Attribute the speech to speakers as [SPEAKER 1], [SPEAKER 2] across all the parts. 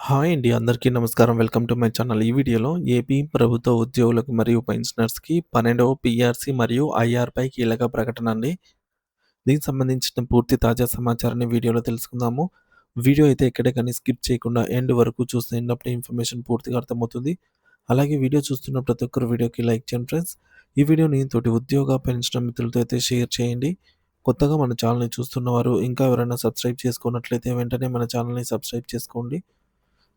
[SPEAKER 1] Hi అండి. అందరికీ నమస్కారం. Welcome to my channel. ఈ వీడియోలో ఏపీ ప్రభుత్వ ఉద్యోగులకు మరియు పెన్షనర్స్‌కి 12వ పీఆర్సీ మరియు ఐఆర్‌పై కీలక ప్రకటన అండి. దీనికి సంబంధించిన పూర్తి తాజా సమాచారాన్ని వీడియోలో తెలుసుకుందాము. వీడియో అయితే ఎక్కడ కానీ స్కిప్ చేయకుండా ఎండ్ వరకు చూస్తే అప్పుడే ఇన్ఫర్మేషన్ పూర్తిగా అర్థమవుతుంది. అలాగే వీడియో చూస్తున్న ప్రతి ఒక్కరు వీడియోకి లైక్ చేయండి ఫ్రెండ్స్. ఈ వీడియోని తోటి ఉద్యోగ, పెన్షనర్ మిత్రులతో అయితే షేర్ చేయండి. కొత్తగా మన ఛానల్‌ని చూస్తున్నవారు ఇంకా ఎవరైనా సబ్స్క్రైబ్ చేసుకున్నట్లయితే వెంటనే మన ఛానల్‌ని సబ్స్క్రైబ్ చేసుకోండి.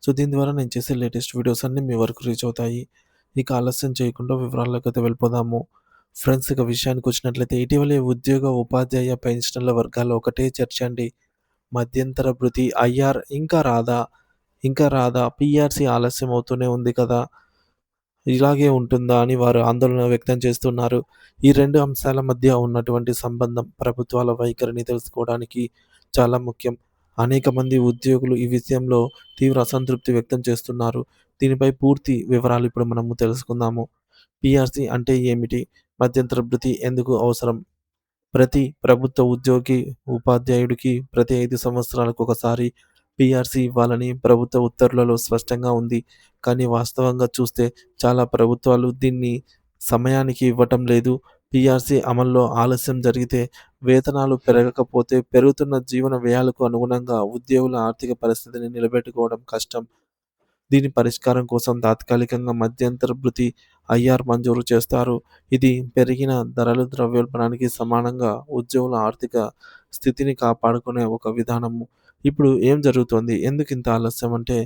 [SPEAKER 1] సో, దీని ద్వారా నేను చేసే లేటెస్ట్ వీడియోస్ అన్నీ మీ వరకు రీచ్ అవుతాయి. ఇక ఆలస్యం చేయకుండా వివరాల్లోకైతే వెళ్ళిపోదాము. ఫ్రెండ్స్, ఇక విషయానికొచ్చినట్లయితే ఇటీవలే ఉద్యోగ, ఉపాధ్యాయ, పెన్షనర్ల వర్గాల్లో ఒకటే చర్చ అండి. మధ్యంతర భృతి ఐఆర్ ఇంకా రాదా? ఇంకా రాదా? పీఆర్సీ ఆలస్యం అవుతూనే ఉంది కదా! ఇలాగే ఉంటుందా అని వారు ఆందోళన వ్యక్తం చేస్తున్నారు. ఈ 2 అంశాల మధ్య ఉన్నటువంటి సంబంధం ప్రభుత్వాల వైఖరిని తెలుసుకోవడానికి చాలా ముఖ్యం. అనేక మంది ఉద్యోగులు ఈ విషయంలో తీవ్ర అసంతృప్తి వ్యక్తం చేస్తున్నారు. దీనిపై పూర్తి వివరాలు ఇప్పుడు మనము తెలుసుకుందాము. పీఆర్సీ అంటే ఏమిటి? మధ్యంతర భృతి ఎందుకు అవసరం? ప్రతి ప్రభుత్వ ఉద్యోగి, ఉపాధ్యాయుడికి ప్రతి 5 సంవత్సరాలకు ఒకసారి పీఆర్సీ ఇవ్వాలని ప్రభుత్వ ఉత్తర్వులలో స్పష్టంగా ఉంది. కానీ వాస్తవంగా చూస్తే చాలా ప్రభుత్వాలు దీన్ని సమయానికి ఇవ్వటం లేదు. పీఆర్సీ అమల్లో ఆలస్యం జరిగితే, వేతనాలు పెరగకపోతే పెరుగుతున్న జీవన వ్యయాలకు అనుగుణంగా ఉద్యోగుల ఆర్థిక పరిస్థితిని నిలబెట్టుకోవడం కష్టం. దీని పరిష్కారం కోసం తాత్కాలికంగా మధ్యంతర భృతి ఐఆర్ మంజూరు చేస్తారు. ఇది పెరిగిన ధరలు ద్రవ్యోల్బణానికి సమానంగా ఉద్యోగుల ఆర్థిక స్థితిని కాపాడుకునే ఒక విధానము. ఇప్పుడు ఏం జరుగుతోంది? ఎందుకింత ఆలస్యం అంటే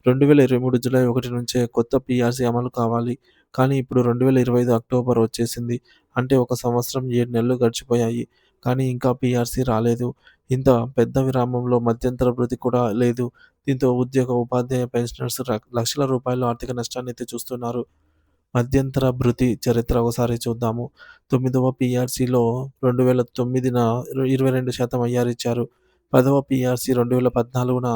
[SPEAKER 1] 2023 జూలై 1 నుంచే కొత్త పీఆర్సీ అమలు కావాలి. కానీ ఇప్పుడు 2025 అక్టోబర్ వచ్చేసింది. అంటే ఒక సంవత్సరం 7 నెలలు గడిచిపోయాయి. కానీ ఇంకా పీఆర్సీ రాలేదు. ఇంత పెద్ద విరామంలో మధ్యంతర భృతి కూడా లేదు. దీంతో ఉద్యోగ, ఉపాధ్యాయ, పెన్షనర్స్ లక్షల రూపాయల ఆర్థిక నష్టాన్నయితే చూస్తున్నారు. మధ్యంతర భృతి చరిత్ర ఒకసారి చూద్దాము. 9వ పీఆర్సీలో 2009న 22% ఐఆర్ ఇచ్చారు. 10వ పీఆర్సీ 2014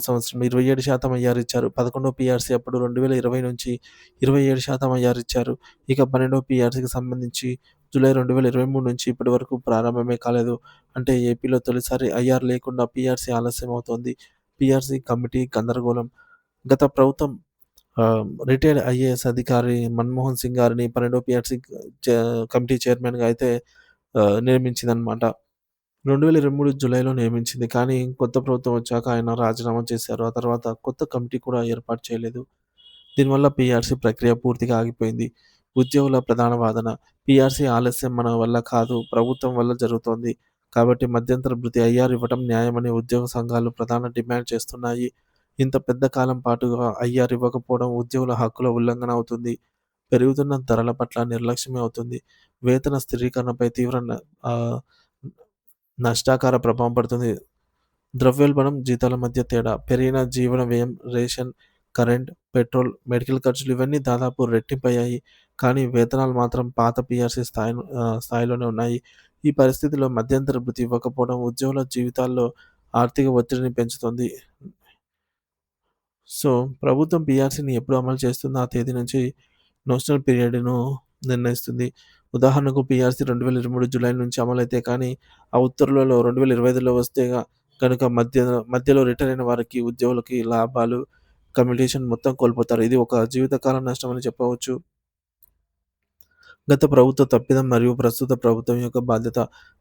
[SPEAKER 1] సంవత్సరంలో 27% ఐఆర్ ఇచ్చారు. 11వ పీఆర్సీ అప్పుడు 2020 నుంచి 27% ఐఆర్ ఇచ్చారు. ఇక 12వ పీఆర్సీకి సంబంధించి జూలై 2023 నుంచి ఇప్పటి వరకు ప్రారంభమే కాలేదు. అంటే ఏపీలో తొలిసారి ఐఆర్ లేకుండా పీఆర్సీ ఆలస్యం అవుతోంది. పీఆర్సీ కమిటీ గందరగోళం. గత ప్రభుత్వం రిటైర్డ్ ఐఏఎస్ అధికారి మన్మోహన్ సింగ్ గారిని 12వ పీఆర్సీ చ కమిటీ చైర్మన్‌గా అయితే నియమించిందనమాట. 2023 జూలైలో నియమించింది. కానీ కొత్త ప్రభుత్వం వచ్చాక ఆయన రాజీనామా చేశారు. ఆ తర్వాత కొత్త కమిటీ కూడా ఏర్పాటు చేయలేదు. దీనివల్ల పీఆర్సీ ప్రక్రియ పూర్తిగా ఆగిపోయింది. ఉద్యోగుల ప్రధాన వాదన పీఆర్సీ ఆలస్యం మన వల్ల కాదు, ప్రభుత్వం వల్ల జరుగుతోంది. కాబట్టి మధ్యంతర భృతి ఐఆర్ ఇవ్వటం న్యాయమని ఉద్యోగ సంఘాలు ప్రధాన డిమాండ్ చేస్తున్నాయి. ఇంత పెద్ద కాలం పాటుగా ఐఆర్ ఇవ్వకపోవడం ఉద్యోగుల హక్కుల ఉల్లంఘన అవుతుంది. పెరుగుతున్న ధరల పట్ల నిర్లక్ష్యమే అవుతుంది. వేతన స్థిరీకరణపై తీవ్ర ఆహ్, నష్టాకార ప్రభావం పడుతుంది. ద్రవ్యోల్బణం, జీతాల మధ్య తేడా, పెరిగిన జీవన వ్యయం, రేషన్, కరెంట్, పెట్రోల్, మెడికల్ ఖర్చులు ఇవన్నీ దాదాపు రెట్టింపయ్యాయి. కానీ వేతనాలు మాత్రం పాత పీఆర్సీ స్థాయిలోనే ఉన్నాయి. ఈ పరిస్థితిలో మధ్యంతర భృతి ఇవ్వకపోవడం ఉద్యోగుల జీవితాల్లో ఆర్థిక ఒత్తిడిని పెంచుతుంది. సో, ప్రభుత్వం పీఆర్సీని ఎప్పుడు అమలు చేస్తుందో ఆ తేదీ నుంచి నోషనల్ పీరియడ్‌ను నిర్ణయిస్తుంది. ఉదాహరణకు పీఆర్సీ 2023 జూలై నుంచి అమలైతే కానీ, ఆ ఉత్తర్వులలో 2025లో వస్తే గనుక మధ్యలో రిటైర్ అయిన వారికి, ఉద్యోగులకి లాభాలు, కమ్యుటేషన్ మొత్తం కోల్పోతారు. ఇది ఒక జీవితకాలం నష్టమని చెప్పవచ్చు. గత ప్రభుత్వ తప్పిదం మరియు ప్రస్తుత ప్రభుత్వం యొక్క బాధ్యత.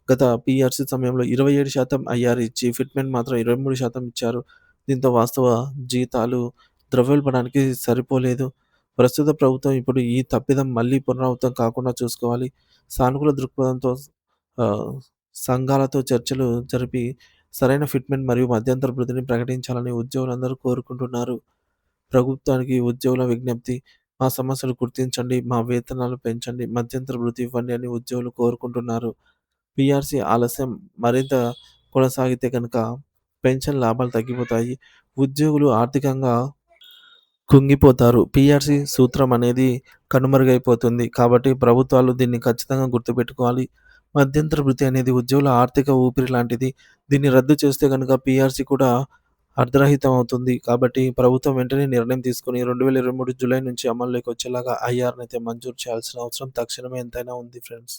[SPEAKER 1] గత పీఆర్సీ సమయంలో 27% ఐఆర్ ఇచ్చి ఫిట్‌మెంట్ మాత్రం 23% ఇచ్చారు. దీంతో వాస్తవ జీతాలు ద్రవ్యోల్బణానికి సరిపోలేదు. ప్రస్తుత ప్రభుత్వం ఇప్పుడు ఈ తప్పిదం మళ్ళీ పునరావృతం కాకుండా చూసుకోవాలి. సానుకూల దృక్పథంతో ఆహ్, సంఘాలతో చర్చలు జరిపి సరైన ఫిట్‌మెంట్ మరియు మధ్యంతర భృతిని ప్రకటించాలని ఉద్యోగులందరూ కోరుకుంటున్నారు. ప్రభుత్వానికి ఉద్యోగుల విజ్ఞప్తి. మా సమస్యలు గుర్తించండి, మా వేతనాలు పెంచండి, మధ్యంతర భృతి ఇవ్వండి అని ఉద్యోగులు కోరుకుంటున్నారు. పీఆర్సీ ఆలస్యం మరింత కొనసాగితే గనక పెన్షన్ లాభాలు తగ్గిపోతాయి. ఉద్యోగులు ఆర్థికంగా కుంగిపోతారు. పీఆర్సీ సూత్రం అనేది కనుమరుగైపోతుంది. కాబట్టి ప్రభుత్వాలు దీన్ని ఖచ్చితంగా గుర్తుపెట్టుకోవాలి. మధ్యంతర భృతి అనేది ఉద్యోగుల ఆర్థిక ఊపిరి లాంటిది. దీన్ని రద్దు చేస్తే గనుక పీఆర్సీ కూడా అర్ధరహితం అవుతుంది. కాబట్టి ప్రభుత్వం వెంటనే నిర్ణయం తీసుకొని 2023 జూలై నుంచి అమల్లోకి వచ్చేలాగా ఐఆర్‌నైతే మంజూరు చేయాల్సిన అవసరం తక్షణమే ఎంతైనా ఉంది ఫ్రెండ్స్.